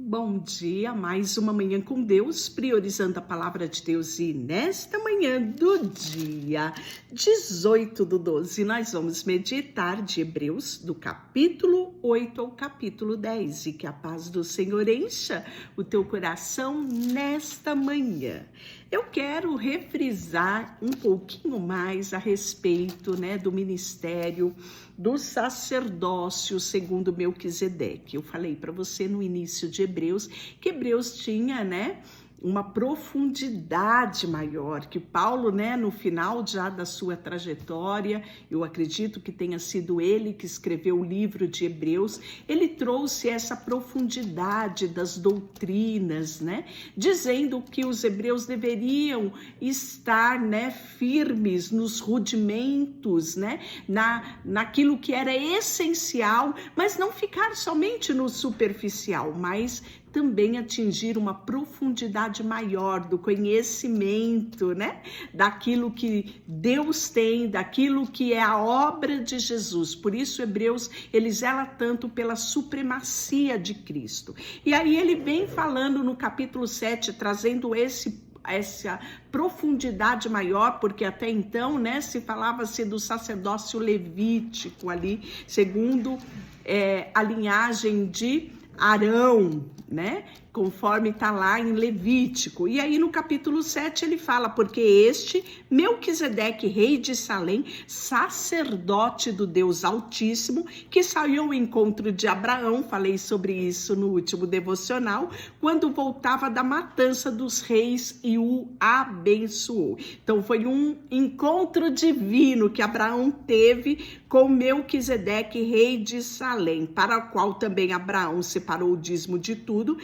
Bom dia, mais uma manhã com Deus, priorizando a palavra de Deus. E nesta manhã do dia 18/12, nós vamos meditar de Hebreus, do capítulo 8 ao capítulo 10. E que a paz do Senhor encha o teu coração nesta manhã. Eu quero refrisar um pouquinho mais a respeito, do ministério do sacerdócio segundo Melquisedeque. Eu falei para você no início de Hebreus que Hebreus tinha, uma profundidade maior, que Paulo, no final já da sua trajetória, eu acredito que tenha sido ele que escreveu o livro de Hebreus, ele trouxe essa profundidade das doutrinas, dizendo que os hebreus deveriam estar, firmes nos rudimentos, naquilo que era essencial, mas não ficar somente no superficial, mas também atingir uma profundidade maior do conhecimento, daquilo que Deus tem, daquilo que é a obra de Jesus. Por isso, Hebreus, ele zela tanto pela supremacia de Cristo. E aí ele vem falando no capítulo 7, trazendo essa profundidade maior, porque até então, se falava-se do sacerdócio levítico ali, segundo a linhagem de Arão, conforme está lá em Levítico. E aí no capítulo 7 ele fala, porque este Melquisedeque, rei de Salém, sacerdote do Deus Altíssimo, que saiu ao encontro de Abraão, falei sobre isso no último devocional, quando voltava da matança dos reis e o abençoou. Então foi um encontro divino que Abraão teve com Melquisedeque, rei de Salém, para o qual também Abraão separou o dízimo de tudo.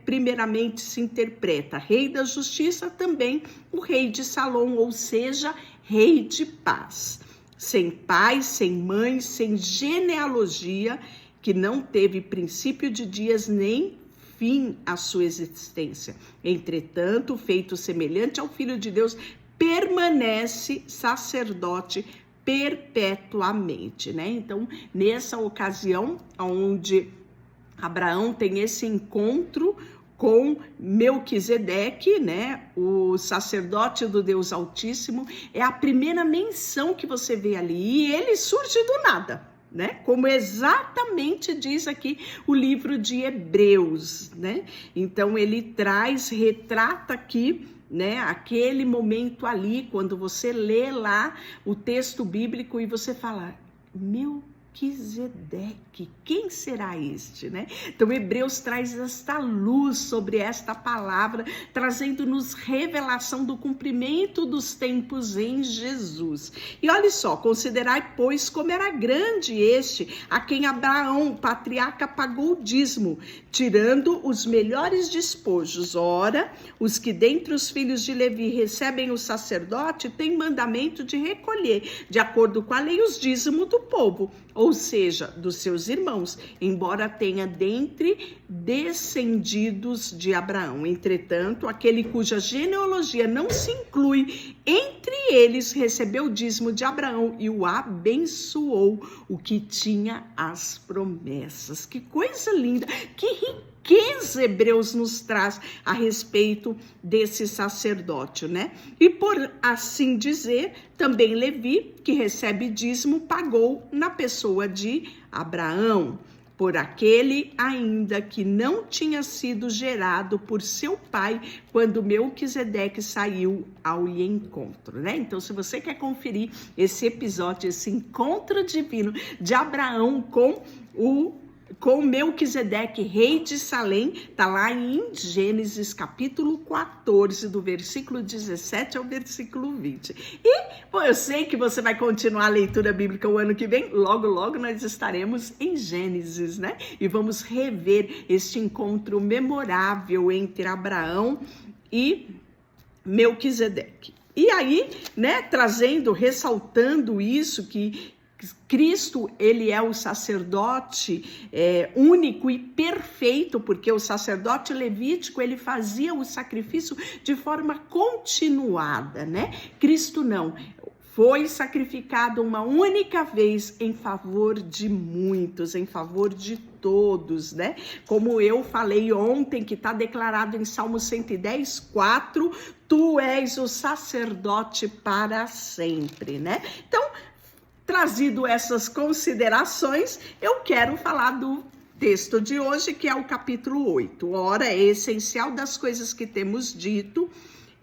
Primeiramente se interpreta rei da justiça, também o rei de Salom, ou seja, rei de paz. Sem pai, sem mãe, sem genealogia, que não teve princípio de dias nem fim à sua existência. Entretanto, feito semelhante ao Filho de Deus, permanece sacerdote perpetuamente, Então, nessa ocasião, onde Abraão tem esse encontro com Melquisedeque, o sacerdote do Deus Altíssimo, é a primeira menção que você vê ali, e ele surge do nada, como exatamente diz aqui o livro de Hebreus, Então ele retrata aqui, aquele momento ali, quando você lê lá o texto bíblico e você fala, Melquisedeque, quem será este, Então Hebreus traz esta luz sobre esta palavra, trazendo-nos revelação do cumprimento dos tempos em Jesus. E olha só, considerai, pois, como era grande este, a quem Abraão, o patriarca, pagou o dízimo, tirando os melhores despojos. Ora, os que dentre os filhos de Levi recebem o sacerdote, têm mandamento de recolher, de acordo com a lei, os dízimos do povo, ou seja, dos seus irmãos, embora tenha dentre descendidos de Abraão. Entretanto, aquele cuja genealogia não se inclui entre eles recebeu o dízimo de Abraão e o abençoou, o que tinha as promessas. Que coisa linda, que riqueza Hebreus nos traz a respeito desse sacerdote, E por assim dizer, também Levi, que recebe dízimo, pagou na pessoa de Abraão, por aquele ainda que não tinha sido gerado por seu pai, quando Melquisedeque saiu ao encontro, Então, se você quer conferir esse episódio, esse encontro divino de Abraão com Melquisedeque, rei de Salém, está lá em Gênesis capítulo 14, do versículo 17 ao versículo 20. E eu sei que você vai continuar a leitura bíblica o ano que vem, logo nós estaremos em Gênesis, E vamos rever este encontro memorável entre Abraão e Melquisedeque. E aí, ressaltando isso, que Cristo, ele é o sacerdote único e perfeito, porque o sacerdote levítico, ele fazia o sacrifício de forma continuada, Cristo não. foi sacrificado uma única vez em favor de muitos, em favor de todos, né? Como eu falei ontem, que está declarado em Salmo 110, 4, tu és o sacerdote para sempre, né? Então, trazido essas considerações, eu quero falar do texto de hoje, que é o capítulo 8. Ora, é essencial das coisas que temos dito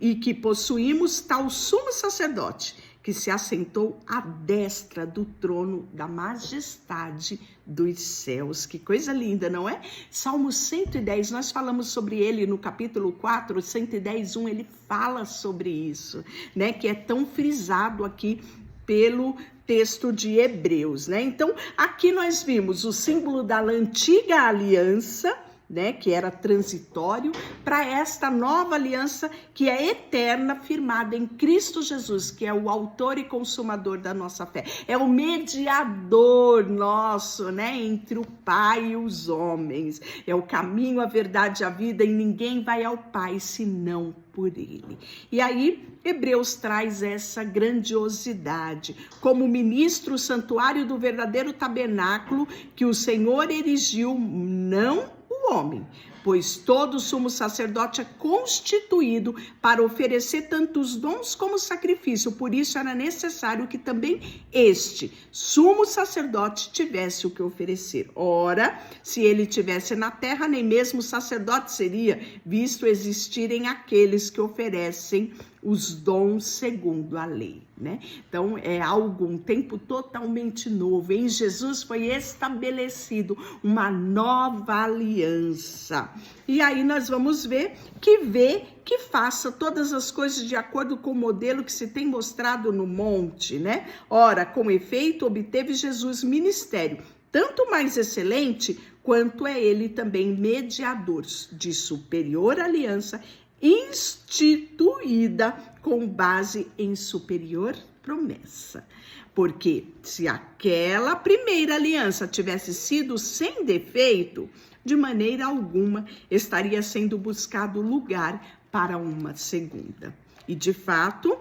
e que possuímos tal sumo sacerdote, que se assentou à destra do trono da majestade dos céus. Que coisa linda, não é? Salmo 110, nós falamos sobre ele no capítulo 4, 110, 1, ele fala sobre isso, né? Que é tão frisado aqui pelo texto de Hebreus, né? Então, aqui nós vimos o símbolo da antiga aliança, né, que era transitório, para esta nova aliança que é eterna, firmada em Cristo Jesus, que é o autor e consumador da nossa fé. É o mediador nosso, né, entre o Pai e os homens. É o caminho, a verdade, a vida, e ninguém vai ao Pai senão por ele. E aí, Hebreus traz essa grandiosidade. Como ministro, o santuário do verdadeiro tabernáculo que o Senhor erigiu, não o homem, pois todo sumo sacerdote é constituído para oferecer tanto os dons como o sacrifício. Por isso era necessário que também este sumo sacerdote tivesse o que oferecer. Ora, se ele tivesse na terra, nem mesmo sacerdote seria, visto existirem aqueles que oferecem os dons segundo a lei, né? Então, é algo, um tempo totalmente novo. Em Jesus foi estabelecido uma nova aliança. E aí nós vamos ver que faça todas as coisas de acordo com o modelo que se tem mostrado no monte, né? Ora, com efeito, obteve Jesus ministério, tanto mais excelente, quanto é ele também mediador de superior aliança, instituída com base em superior promessa. Porque se aquela primeira aliança tivesse sido sem defeito, de maneira alguma estaria sendo buscado lugar para uma segunda. E de fato,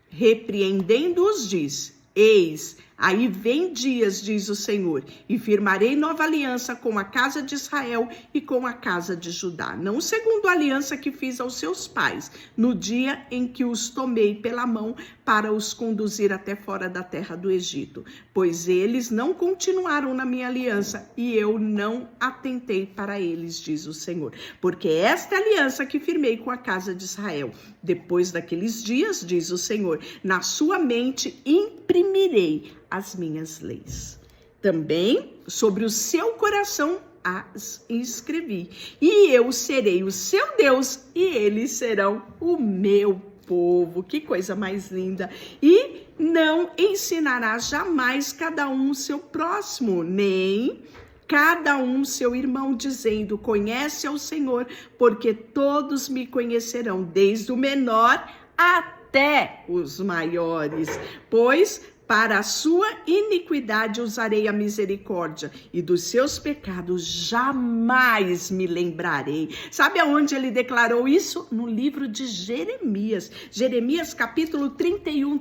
repreendendo-os, diz: eis, aí vem dias, diz o Senhor, e firmarei nova aliança com a casa de Israel e com a casa de Judá, não segundo a aliança que fiz aos seus pais, no dia em que os tomei pela mão para os conduzir até fora da terra do Egito, pois eles não continuaram na minha aliança e eu não atentei para eles, diz o Senhor. Porque esta é a aliança que firmei com a casa de Israel. Depois daqueles dias, diz o Senhor, na sua mente imprimirei as minhas leis. Também sobre o seu coração as escrevi. E eu serei o seu Deus e eles serão o meu povo. Que coisa mais linda. E não ensinará jamais cada um o seu próximo, nem cada um seu irmão, dizendo: conhece ao Senhor, porque todos me conhecerão, desde o menor até os maiores, pois para a sua iniquidade usarei a misericórdia, e dos seus pecados jamais me lembrarei. Sabe aonde ele declarou isso? No livro de Jeremias. Jeremias capítulo 31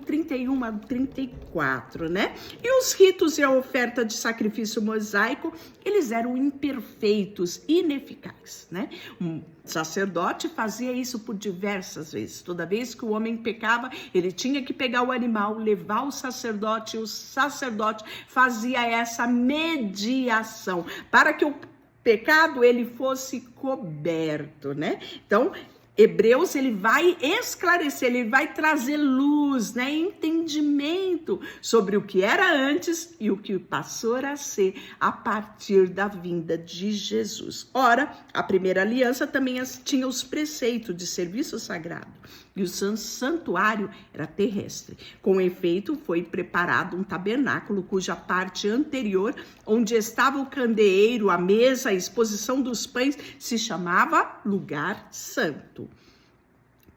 a 34, né? E os ritos e a oferta de sacrifício mosaico, eles eram imperfeitos, ineficazes, né? Um sacerdote fazia isso por diversas vezes. Toda vez que o homem pecava, ele tinha que pegar o animal, levar ao sacerdote, e o sacerdote fazia essa mediação para que o pecado ele fosse coberto, né? Então, Hebreus, ele vai esclarecer, ele vai trazer luz, né, entendimento sobre o que era antes e o que passou a ser a partir da vinda de Jesus. Ora, a primeira aliança também tinha os preceitos de serviço sagrado, e o santuário era terrestre. Com efeito, foi preparado um tabernáculo cuja parte anterior, onde estava o candeeiro, a mesa, a exposição dos pães, se chamava lugar santo.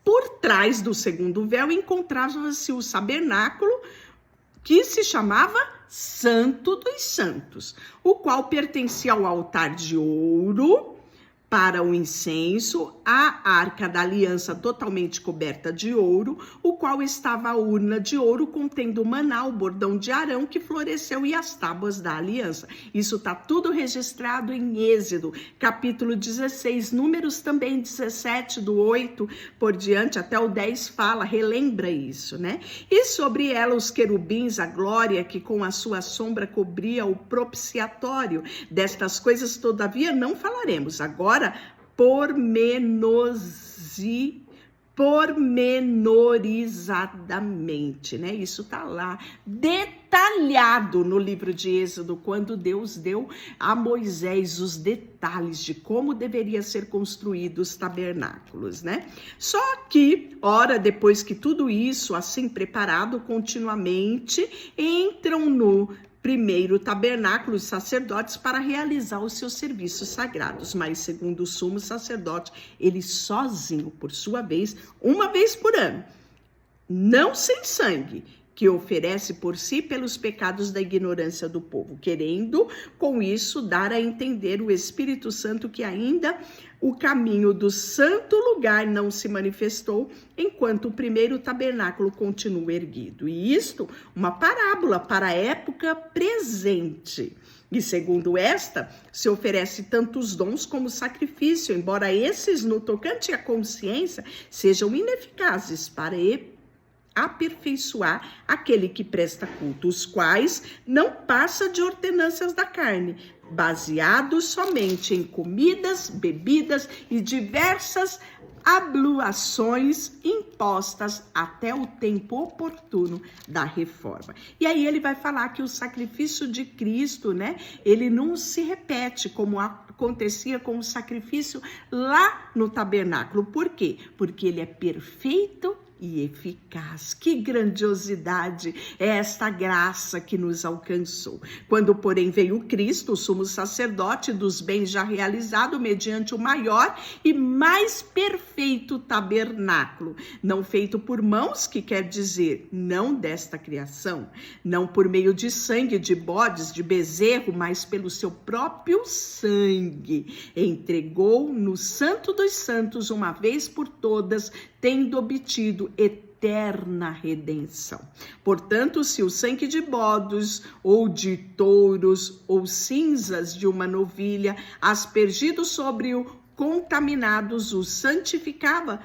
Por trás do segundo véu encontrava-se o tabernáculo, que se chamava Santo dos Santos, o qual pertencia ao altar de ouro, para o incenso, a arca da aliança totalmente coberta de ouro, o qual estava a urna de ouro contendo o maná, o bordão de Arão que floresceu e as tábuas da aliança. Isso está tudo registrado em Êxodo, capítulo 16, Números também 17, do 8 por diante, até o 10 fala, relembra isso, né? E sobre ela os querubins, a glória que com a sua sombra cobria o propiciatório. Destas coisas, todavia, não falaremos. Agora, pormenorizadamente, né? Isso tá lá, detalhado no livro de Êxodo, quando Deus deu a Moisés os detalhes de como deveria ser construídos os tabernáculos, né? Só que, ora, depois que tudo isso, assim preparado continuamente, entram no primeiro tabernáculo, os sacerdotes, para realizar os seus serviços sagrados. Mas, segundo o sumo sacerdote, ele sozinho, por sua vez, uma vez por ano, não sem sangue, que oferece por si pelos pecados da ignorância do povo, querendo com isso dar a entender o Espírito Santo que ainda o caminho do santo lugar não se manifestou, enquanto o primeiro tabernáculo continua erguido. E isto, uma parábola para a época presente. E segundo esta, se oferece tantos dons como sacrifício, embora esses, no tocante à consciência, sejam ineficazes para aperfeiçoar aquele que presta culto, os quais não passa de ordenanças da carne, baseados somente em comidas, bebidas e diversas abluações impostas até o tempo oportuno da reforma. E aí ele vai falar que o sacrifício de Cristo, né, ele não se repete como acontecia com o sacrifício lá no tabernáculo. Por quê? Porque ele é perfeito e eficaz. Que grandiosidade é esta graça que nos alcançou. Quando, porém, veio Cristo, o sumo sacerdote dos bens já realizado mediante o maior e mais perfeito tabernáculo, não feito por mãos, que quer dizer não desta criação, não por meio de sangue de bodes, de bezerro, mas pelo seu próprio sangue, entregou no Santo dos Santos uma vez por todas, tendo obtido eterna redenção. Portanto, se o sangue de bodes, ou de touros, ou cinzas de uma novilha, aspergido sobre o contaminados, os santificava,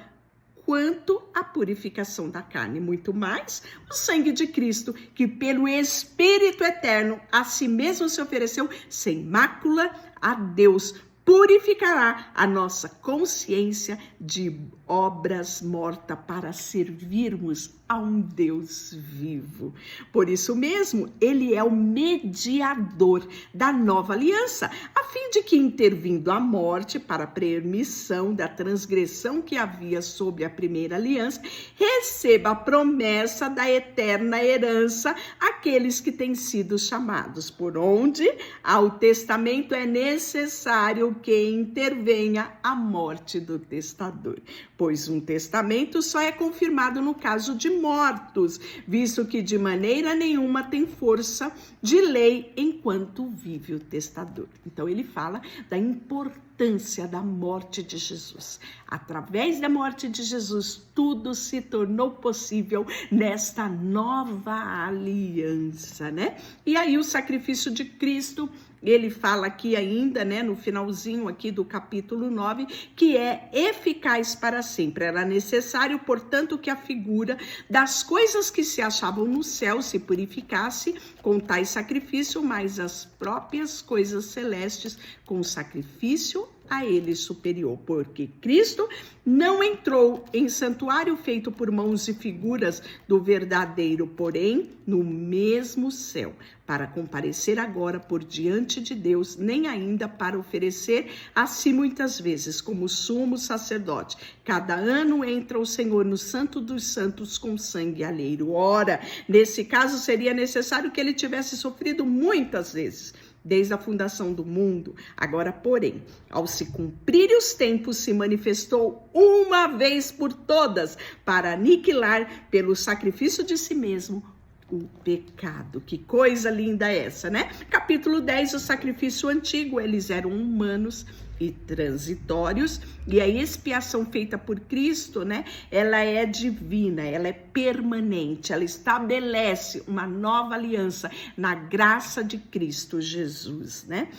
quanto à purificação da carne, muito mais o sangue de Cristo, que pelo Espírito Eterno a si mesmo se ofereceu sem mácula a Deus, purificará a nossa consciência de obras mortas para servirmos a um Deus vivo. Por isso mesmo, ele é o mediador da nova aliança, a fim de que, intervindo a morte para a permissão da transgressão que havia sob a primeira aliança, receba a promessa da eterna herança àqueles que têm sido chamados, por onde ao testamento é necessário que intervenha a morte do testador, pois um testamento só é confirmado no caso de mortos, visto que de maneira nenhuma tem força de lei enquanto vive o testador. Então ele fala da importância da morte de Jesus. Através da morte de Jesus, tudo se tornou possível nesta nova aliança, né? E aí o sacrifício de Cristo, ele fala aqui ainda, né, no finalzinho aqui do capítulo 9, que é eficaz para sempre. Era necessário, portanto, que a figura das coisas que se achavam no céu se purificasse com tais sacrifício, mas as próprias coisas celestes com sacrifício a ele superior, porque Cristo não entrou em santuário feito por mãos e figuras do verdadeiro, porém no mesmo céu, para comparecer agora por diante de Deus, nem ainda para oferecer a si muitas vezes como sumo sacerdote. Cada ano entra o Senhor no Santo dos Santos com sangue alheiro. Ora, nesse caso seria necessário que ele tivesse sofrido muitas vezes, desde a fundação do mundo. Agora, porém, ao se cumprir os tempos, se manifestou uma vez por todas para aniquilar, pelo sacrifício de si mesmo, o pecado. Que coisa linda essa, né? Capítulo 10, o sacrifício antigo, eles eram humanos e transitórios, e a expiação feita por Cristo, né, ela é divina, ela é permanente, ela estabelece uma nova aliança na graça de Cristo Jesus, né?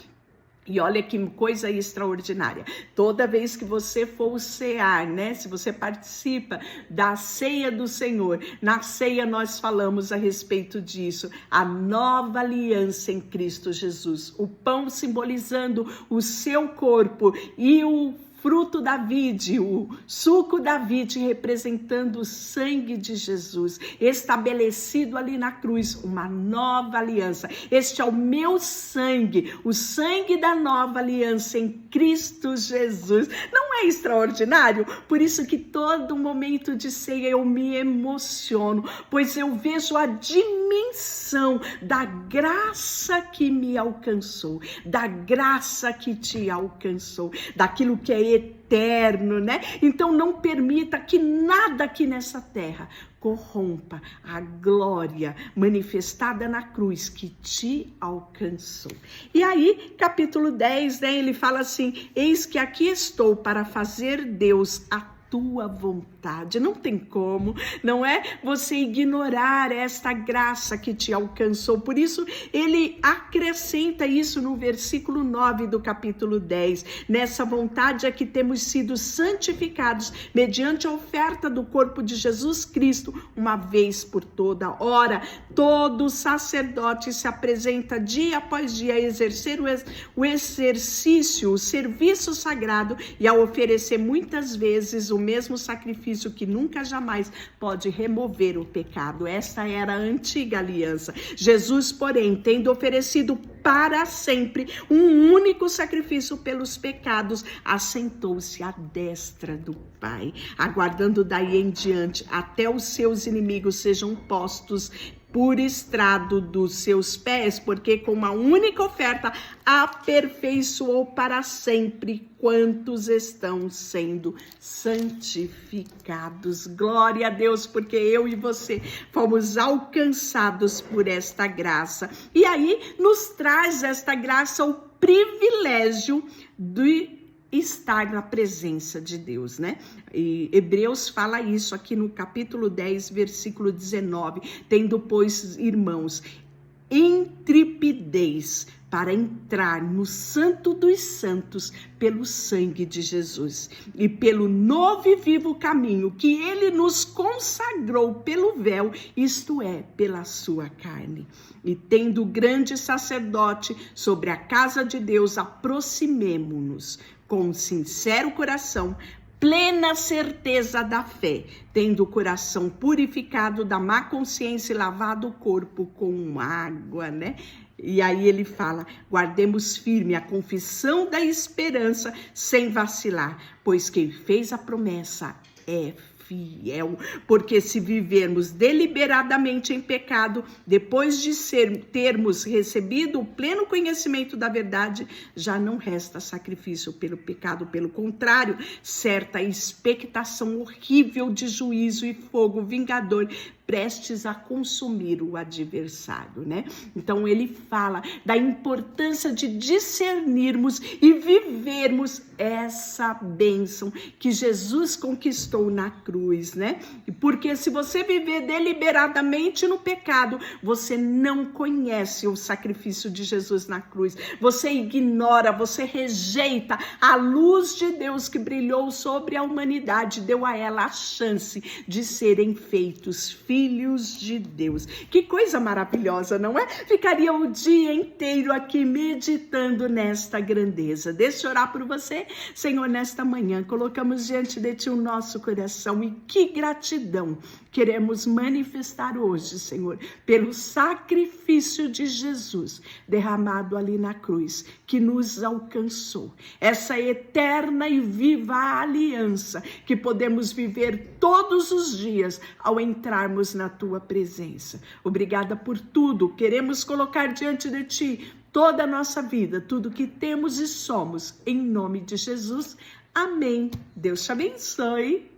E olha que coisa extraordinária. Toda vez que você for cear, né? Se você participa da ceia do Senhor, na ceia nós falamos a respeito disso. A nova aliança em Cristo Jesus. O pão simbolizando o seu corpo e o fruto da vide, o suco da vide representando o sangue de Jesus, estabelecido ali na cruz, uma nova aliança. Este é o meu sangue, o sangue da nova aliança em Cristo Jesus. Não é extraordinário? Por isso que todo momento de ceia eu me emociono, pois eu vejo a dimensão da graça que me alcançou, da graça que te alcançou, daquilo que é eterno, né? Então não permita que nada aqui nessa terra corrompa a glória manifestada na cruz que te alcançou. E aí, capítulo 10, né, ele fala assim: eis que aqui estou para fazer, Deus, a tua vontade. Não tem como, não é? Você ignorar esta graça que te alcançou. Por isso, ele acrescenta isso no versículo 9 do capítulo 10. Nessa vontade é que temos sido santificados mediante a oferta do corpo de Jesus Cristo, uma vez por toda. Ora, todo sacerdote se apresenta dia após dia a exercer o exercício, o serviço sagrado e a oferecer muitas vezes o mesmo sacrifício que nunca jamais pode remover o pecado. Esta era a antiga aliança. Jesus, porém, tendo oferecido para sempre um único sacrifício pelos pecados, assentou-se à destra do Pai, aguardando daí em diante até os seus inimigos sejam postos por estrado dos seus pés, porque com uma única oferta aperfeiçoou para sempre quantos estão sendo santificados. Glória a Deus, porque eu e você fomos alcançados por esta graça. E aí nos traz esta graça o privilégio de estar na presença de Deus, né? E Hebreus fala isso aqui no capítulo 10, versículo 19. Tendo, pois, irmãos, intrepidez para entrar no Santo dos Santos pelo sangue de Jesus e pelo novo e vivo caminho que ele nos consagrou pelo véu, isto é, pela sua carne. E tendo grande sacerdote sobre a casa de Deus, aproximemo-nos com sincero coração, plena certeza da fé, tendo o coração purificado da má consciência e lavado o corpo com água, né? E aí ele fala: guardemos firme a confissão da esperança sem vacilar, pois quem fez a promessa é fiel, porque se vivermos deliberadamente em pecado, depois de termos recebido o pleno conhecimento da verdade, já não resta sacrifício pelo pecado, pelo contrário, certa expectação horrível de juízo e fogo vingador, prestes a consumir o adversário, né? Então ele fala da importância de discernirmos e vivermos essa bênção que Jesus conquistou na cruz, né? Porque se você viver deliberadamente no pecado, você não conhece o sacrifício de Jesus na cruz. Você ignora, você rejeita a luz de Deus que brilhou sobre a humanidade, deu a ela a chance de serem feitos filhos de Deus. Que coisa maravilhosa, não é? Ficaria o dia inteiro aqui meditando nesta grandeza. Deixa eu orar por você. Senhor, nesta manhã, colocamos diante de Ti o nosso coração e que gratidão queremos manifestar hoje, Senhor, pelo sacrifício de Jesus derramado ali na cruz, que nos alcançou. Essa eterna e viva aliança que podemos viver todos os dias ao entrarmos na Tua presença. Obrigada por tudo. Queremos colocar diante de Ti toda a nossa vida, tudo que temos e somos, em nome de Jesus. Amém. Deus te abençoe.